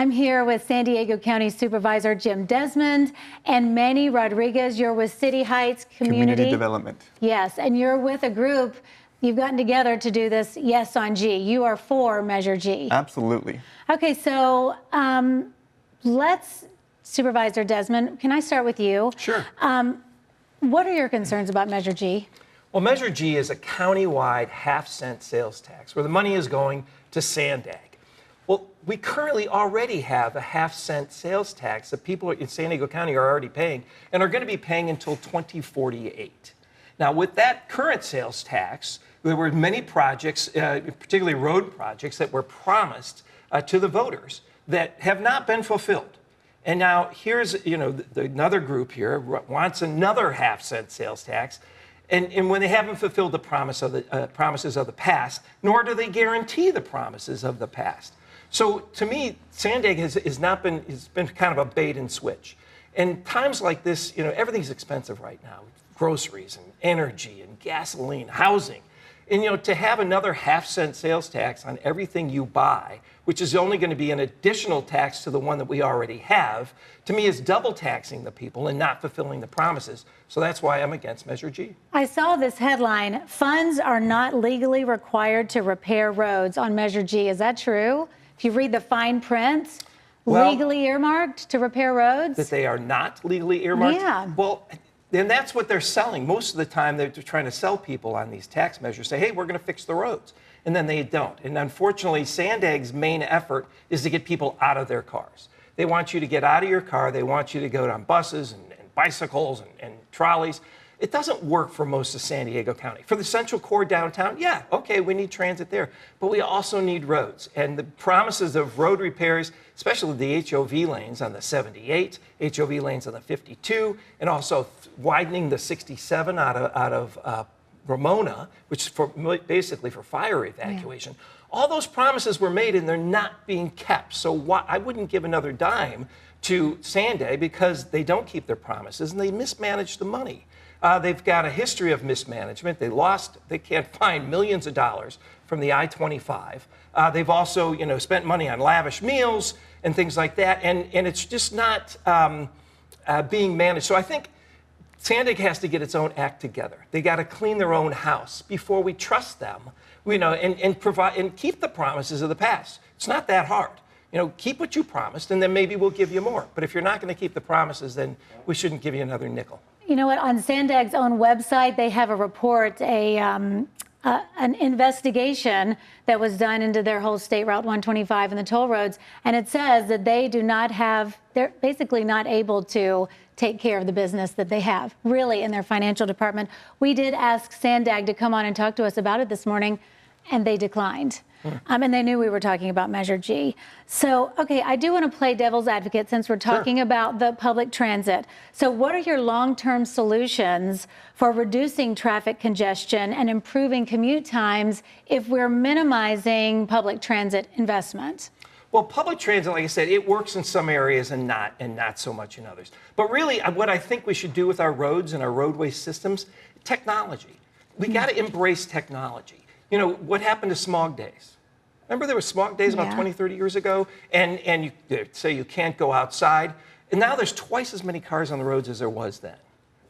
I'm here with San Diego County Supervisor Jim Desmond and Manny Rodriguez. You're with City Heights Community Development. Yes, and you're with a group. You've gotten together to do this Yes on G. You are for Measure G. Absolutely. Okay, so Supervisor Desmond, can I start with you? Sure. What are your concerns about Measure G? Well, Measure G is a county-wide half-cent sales tax where the money is going to SANDAG. Well, we currently already have a half-cent sales tax that people in San Diego County are already paying and are going to be paying until 2048. Now, with that current sales tax, there were many projects, particularly road projects, that were promised to the voters that have not been fulfilled. And now here's, another group here wants another half-cent sales tax. And when they haven't fulfilled the promises of the past, nor do they guarantee the promises of the past. So to me, SANDAG has been kind of a bait and switch. And times like this, everything's expensive right now. Groceries and energy and gasoline, housing. And to have another half-cent sales tax on everything you buy, which is only going to be an additional tax to the one that we already have, to me is double taxing the people and not fulfilling the promises. So that's why I'm against Measure G. I saw this headline, funds are not legally required to repair roads on Measure G. Is that true? If you read the fine print, legally earmarked to repair roads? That they are not legally earmarked? Yeah. Well, then that's what they're selling. Most of the time, they're trying to sell people on these tax measures, say, hey, we're going to fix the roads. And then they don't. And unfortunately, SANDAG's main effort is to get people out of their cars. They want you to get out of your car. They want you to go on buses and bicycles and trolleys. It doesn't work for most of San Diego County. For the central core downtown, yeah, okay, we need transit there. But we also need roads. And the promises of road repairs, especially the HOV lanes on the 78, HOV lanes on the 52, and also widening the 67 out of Ramona, which is basically for fire evacuation. Yeah. All those promises were made and they're not being kept. So I wouldn't give another dime to SANDAG because they don't keep their promises and they mismanage the money. They've got a history of mismanagement. They can't find millions of dollars from the I-25. They've also, spent money on lavish meals and things like that, and it's just not being managed. So I think SANDAG has to get its own act together. They got to clean their own house before we trust them, and provide and keep the promises of the past. It's not that hard. Keep what you promised, and then maybe we'll give you more. But if you're not going to keep the promises, then we shouldn't give you another nickel. You know what? On SANDAG's own website, they have a report, an investigation that was done into their whole State Route 125 and the toll roads, and it says that they're basically not able to take care of the business that they have, really, in their financial department. We did ask SANDAG to come on and talk to us about it this morning, and they declined. And they knew we were talking about Measure G. So, okay, I do want to play devil's advocate since we're talking about the public transit. So what are your long-term solutions for reducing traffic congestion and improving commute times if we're minimizing public transit investment? Well, public transit, like I said, it works in some areas and not so much in others. But really, what I think we should do with our roads and our roadway systems, technology. We got to embrace technology. What happened to smog days? Remember there were smog days about 20, 30 years ago? And you say you can't go outside. And now there's twice as many cars on the roads as there was then.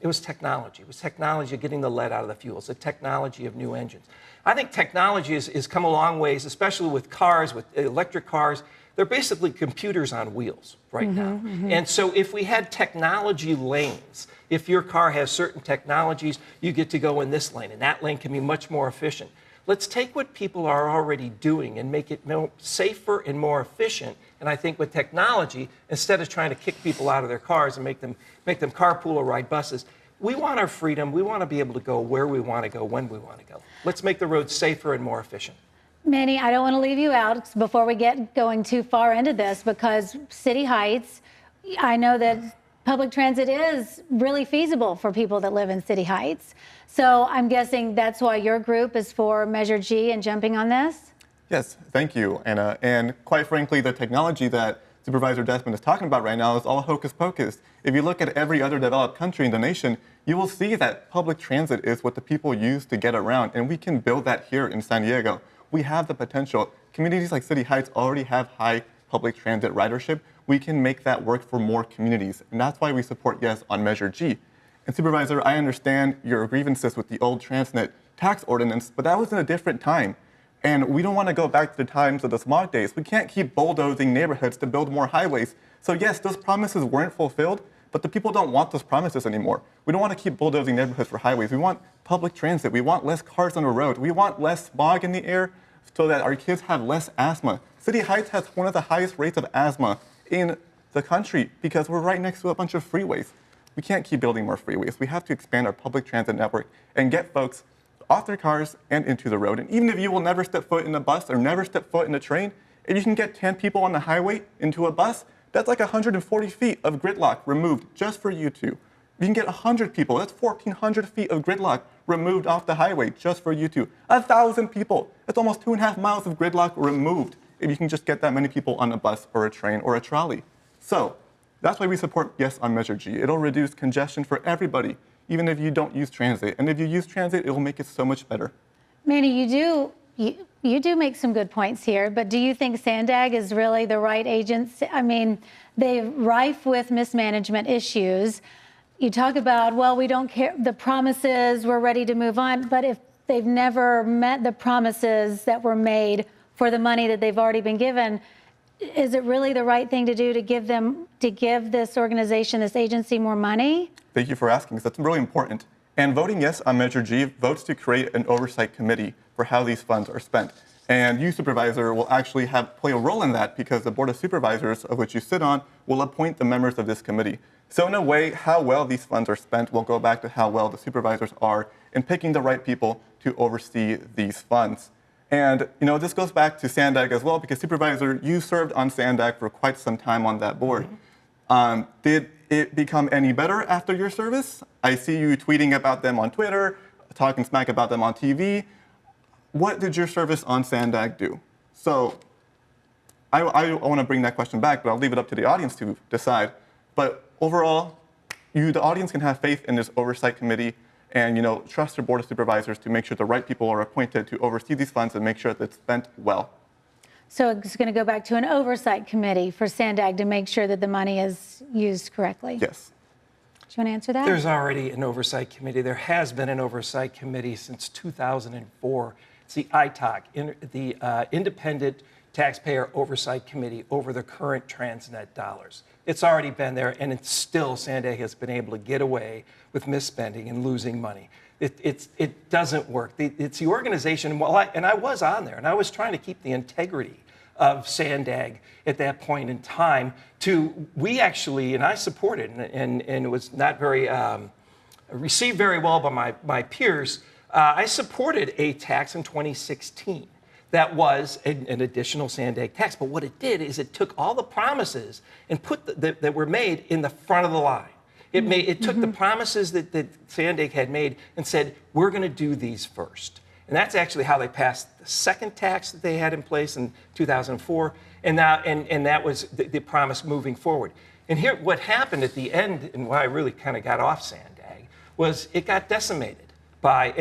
It was technology. It was technology of getting the lead out of the fuels, the technology of new engines. I think technology has come a long ways, especially with cars, with electric cars. They're basically computers on wheels right now. And so if we had technology lanes, if your car has certain technologies, you get to go in this lane, and that lane can be much more efficient. Let's take what people are already doing and make it safer and more efficient. And I think with technology, instead of trying to kick people out of their cars and make them carpool or ride buses, we want our freedom. We want to be able to go where we want to go, when we want to go. Let's make the roads safer and more efficient. Manny, I don't want to leave you out before we get going too far into this, because City Heights, I know that public transit is really feasible for people that live in City Heights. So I'm guessing that's why your group is for Measure G and jumping on this? Yes, thank you, Anna. And quite frankly, the technology that Supervisor Desmond is talking about right now is all hocus pocus. If you look at every other developed country in the nation, you will see that public transit is what the people use to get around, and we can build that here in San Diego. We have the potential. Communities like City Heights already have high public transit ridership, we can make that work for more communities. And that's why we support yes on Measure G. And Supervisor, I understand your grievances with the old Transnet tax ordinance, but that was in a different time. And we don't want to go back to the times of the smog days. We can't keep bulldozing neighborhoods to build more highways. So yes, those promises weren't fulfilled, but the people don't want those promises anymore. We don't want to keep bulldozing neighborhoods for highways. We want public transit. We want less cars on the road. We want less smog in the air so that our kids have less asthma. City Heights has one of the highest rates of asthma in the country because we're right next to a bunch of freeways. We can't keep building more freeways. We have to expand our public transit network and get folks off their cars and into the road. And even if you will never step foot in a bus or never step foot in a train, if you can get 10 people on the highway into a bus, that's like 140 feet of gridlock removed just for you two. You can get 100 people, that's 1,400 feet of gridlock removed off the highway just for you two. 1,000 people, that's almost 2.5 miles of gridlock removed if you can just get that many people on a bus or a train or a trolley. So that's why we support yes on Measure G. It'll reduce congestion for everybody, even if you don't use transit. And if you use transit, it will make it so much better. Manny, you do make some good points here, but do you think SANDAG is really the right agency? I mean, they're rife with mismanagement issues. You talk about, well, we don't care, the promises, we're ready to move on, but if they've never met the promises that were made for the money that they've already been given, is it really the right thing to do to give this organization, this agency, more money? Thank you for asking, because that's really important. And voting yes on Measure G votes to create an oversight committee for how these funds are spent. And you, Supervisor, will actually play a role in that because the Board of Supervisors, of which you sit on, will appoint the members of this committee. So in a way, how well these funds are spent will go back to how well the supervisors are in picking the right people to oversee these funds. And this goes back to SANDAG as well, because Supervisor, you served on SANDAG for quite some time on that board. Did it become any better after your service? I see you tweeting about them on Twitter, talking smack about them on TV. What did your service on SANDAG do? So I want to bring that question back, but I'll leave it up to the audience to decide. But overall, the audience can have faith in this oversight committee and trust your Board of Supervisors to make sure the right people are appointed to oversee these funds and make sure that it's spent well. So it's going to go back to an oversight committee for SANDAG to make sure that the money is used correctly? Yes. Do you want to answer that? There's already an oversight committee. There has been an oversight committee since 2004. It's the ITOC, the Independent Taxpayer Oversight Committee over the current Transnet dollars. It's already been there, and it's still SANDAG has been able to get away with misspending and losing money. It doesn't work. It's the organization, and I was on there, and I was trying to keep the integrity of SANDAG at that point in time. We actually, and I supported, and it was not very received very well by my peers. I supported a tax in 2016 that was an additional SANDAG tax. But what it did is it took all the promises and put that were made in the front of the line. It took the promises that SANDAG had made and said, we're going to do these first. And that's actually how they passed the second tax that they had in place in 2004. And that was the promise moving forward. And here, what happened at the end, and why I really kind of got off SANDAG, was it got decimated by,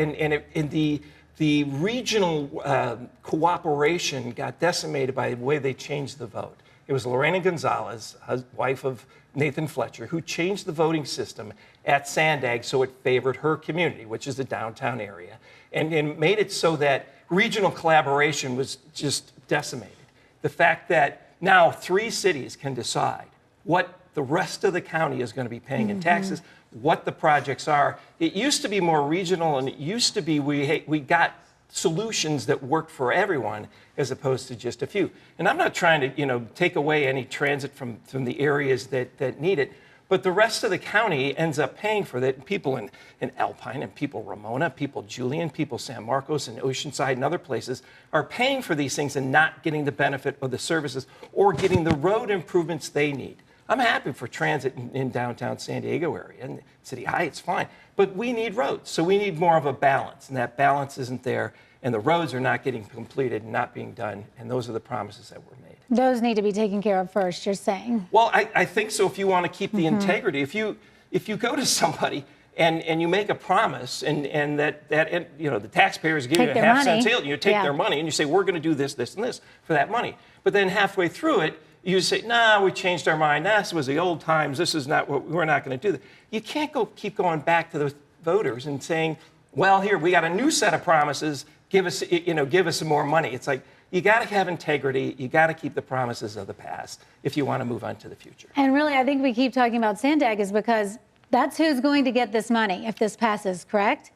the regional cooperation got decimated by the way they changed the vote. It was Lorena Gonzalez, wife of Nathan Fletcher, who changed the voting system at SANDAG so it favored her community, which is the downtown area, and made it so that regional collaboration was just decimated. The fact that now 3 cities can decide what the rest of the county is going to be paying in taxes, what the projects are. It used to be more regional, and it used to be we got solutions that worked for everyone as opposed to just a few. And I'm not trying to take away any transit from the areas that need it, but the rest of the county ends up paying for that. People in Alpine and people Ramona, people Julian, people San Marcos and Oceanside and other places are paying for these things and not getting the benefit of the services or getting the road improvements they need. I'm happy for transit in downtown San Diego area and City Heights, fine. But we need roads, so we need more of a balance, and that balance isn't there, and the roads are not getting completed and not being done, and those are the promises that were made. Those need to be taken care of first, you're saying? Well, I think so if you want to keep the integrity. If you go to somebody and you make a promise and that the taxpayers give you a half cent sale, and you take their money and you say, we're going to do this, this, and this for that money. But then halfway through it, You say, nah, we changed our mind. Nah, this was the old times. This is not what we're not going to do. You can't keep going back to the voters and saying, well, here we got a new set of promises. Give us, give us some more money. It's like you got to have integrity. You got to keep the promises of the past if you want to move on to the future. And really, I think we keep talking about SANDAG is because that's who's going to get this money if this passes, correct?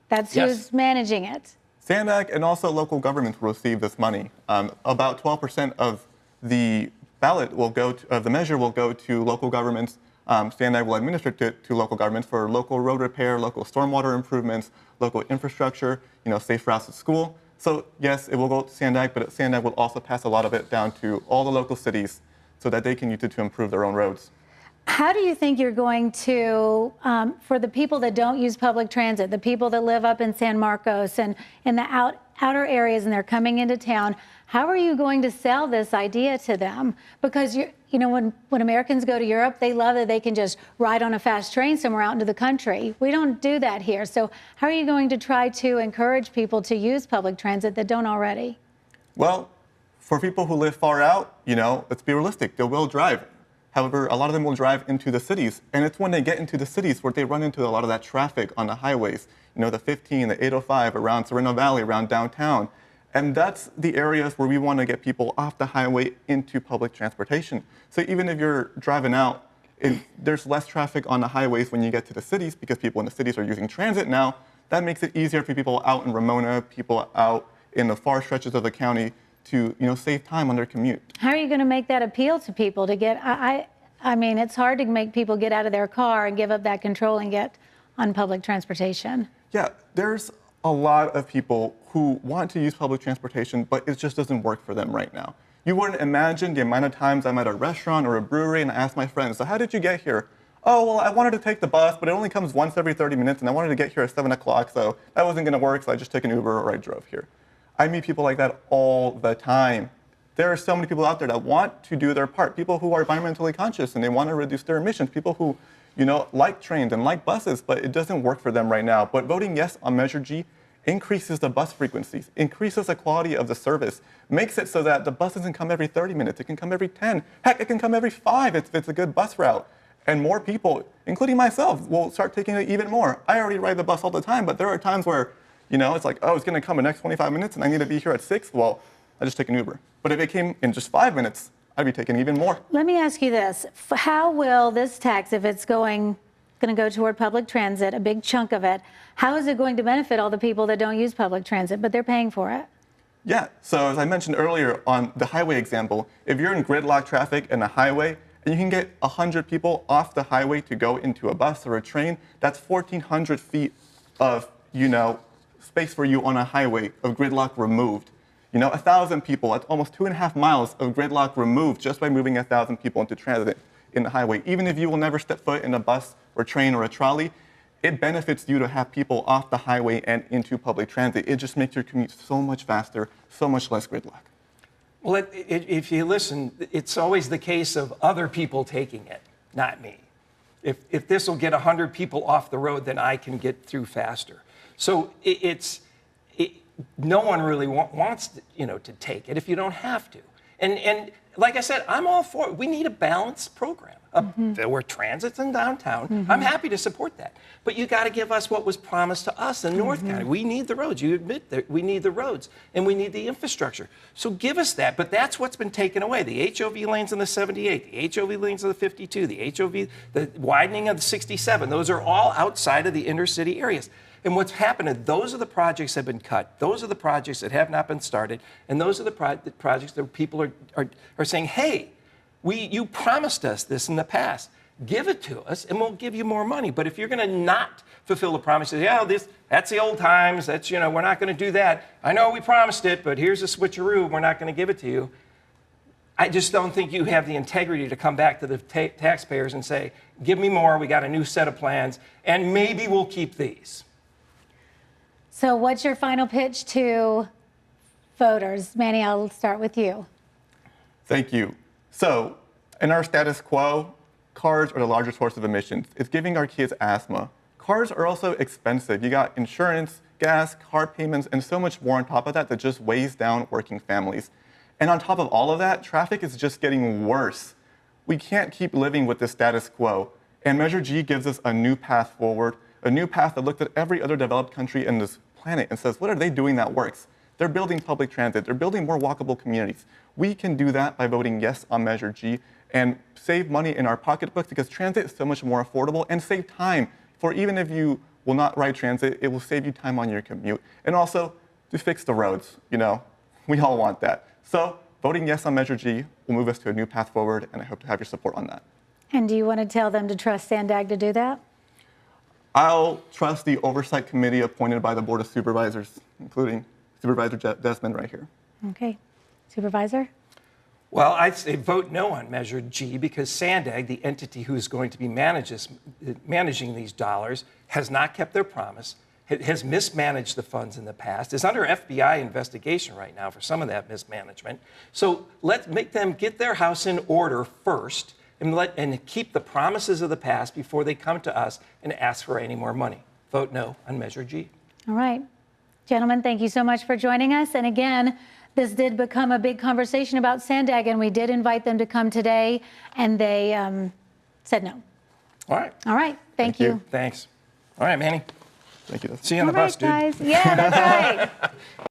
That's who's managing it. SANDAG and also local governments will receive this money. About 12% of the ballot will go to, the measure will go to local governments. SANDAG will administer it to local governments for local road repair, local stormwater improvements, local infrastructure, safe routes to school. So yes, it will go to SANDAG, but SANDAG will also pass a lot of it down to all the local cities so that they can use it to improve their own roads. How do you think you're going to, for the people that don't use public transit, the people that live up in San Marcos and in the outer areas and they're coming into town, how are you going to sell this idea to them? Because when Americans go to Europe, they love that they can just ride on a fast train somewhere out into the country. We don't do that here. So how are you going to try to encourage people to use public transit that don't already? Well, for people who live far out, let's be realistic, they will drive. However, a lot of them will drive into the cities, and it's when they get into the cities where they run into a lot of that traffic on the highways, the 15, the 805, around Sereno Valley, around downtown. And that's the areas where we want to get people off the highway into public transportation. So even if you're driving out, there's less traffic on the highways when you get to the cities because people in the cities are using transit now. That makes it easier for people out in Ramona, people out in the far stretches of the county to save time on their commute. How are you going to make that appeal to people to get, I mean, it's hard to make people get out of their car and give up that control and get on public transportation. Yeah, there's a lot of people who want to use public transportation, but it just doesn't work for them right now. You wouldn't imagine the amount of times I'm at a restaurant or a brewery and I ask my friends, so how did you get here? Oh, well, I wanted to take the bus, but it only comes once every 30 minutes, and I wanted to get here at 7 o'clock, so that wasn't going to work, so I just took an Uber or I drove here. I meet people like that all the time. There are so many people out there that want to do their part, people who are environmentally conscious and they want to reduce their emissions, people who like trains and like buses, but it doesn't work for them right now. But voting yes on Measure G increases the bus frequencies, increases the quality of the service, makes it so that the bus doesn't come every 30 minutes, it can come every 10. Heck, it can come every 5 if it's a good bus route. And more people, including myself, will start taking it even more. I already ride the bus all the time, but there are times where it's like, oh, it's going to come in the next 25 minutes and I need to be here at 6. Well, I just take an Uber. But if it came in just 5 minutes, I'd be taking even more. Let me ask you this. How will this tax, if it's going to go toward public transit, a big chunk of it, how is it going to benefit all the people that don't use public transit, but they're paying for it? Yeah, so as I mentioned earlier on the highway example, if you're in gridlock traffic in a highway and you can get 100 people off the highway to go into a bus or a train, that's 1,400 feet of, space for you on a highway of gridlock removed. 1,000 people, that's almost 2.5 miles of gridlock removed just by moving 1,000 people into transit in the highway. Even if you will never step foot in a bus or train or a trolley, it benefits you to have people off the highway and into public transit. It just makes your commute so much faster, so much less gridlock. Well, if you listen, it's always the case of other people taking it, not me. If this will get 100 people off the road, then I can get through faster. So no one really wants to take it if you don't have to. And like I said, I'm all for it. We need a balanced program. Where transit's in downtown, I'm happy to support that. But you got to give us what was promised to us in North County. We need the roads. You admit that we need the roads, and we need the infrastructure. So give us that. But that's what's been taken away. The HOV lanes in the 78, the HOV lanes of the 52, the widening of the 67. Those are all outside of the inner city areas. And what's happened is those are the projects that have been cut. Those are the projects that have not been started. And those are the projects that people are saying, hey, you promised us this in the past. Give it to us, and we'll give you more money. But if you're going to not fulfill the promises, that's the old times. That's, we're not going to do that. I know we promised it, but here's a switcheroo. We're not going to give it to you. I just don't think you have the integrity to come back to the taxpayers and say, give me more. We got a new set of plans, and maybe we'll keep these. So what's your final pitch to voters? Manny, I'll start with you. Thank you. So in our status quo, cars are the largest source of emissions. It's giving our kids asthma. Cars are also expensive. You got insurance, gas, car payments, and so much more on top of that just weighs down working families. And on top of all of that, traffic is just getting worse. We can't keep living with this status quo. And Measure G gives us a new path forward, a new path that looks at every other developed country in this planet and says, what are they doing that works? They're building public transit. They're building more walkable communities. We can do that by voting yes on Measure G and save money in our pocketbooks because transit is so much more affordable and save time for even if you will not ride transit, it will save you time on your commute. And also to fix the roads, we all want that. So voting yes on Measure G will move us to a new path forward, and I hope to have your support on that. And do you want to tell them to trust SANDAG to do that? I'll trust the Oversight Committee appointed by the Board of Supervisors, including Supervisor Desmond right here. Okay. Supervisor? Well, I'd say vote no on Measure G because SANDAG, the entity who is going to be managing these dollars, has not kept their promise, has mismanaged the funds in the past, is under FBI investigation right now for some of that mismanagement. So let's make them get their house in order first and keep the promises of the past before they come to us and ask for any more money. Vote no on Measure G. All right. Gentlemen, thank you so much for joining us. And again, this did become a big conversation about SANDAG, and we did invite them to come today, and they said no. All right. All right. Thank you. Thanks. All right, Manny. Thank you. See you on the bus, dude. All right, guys. Yeah, that's right.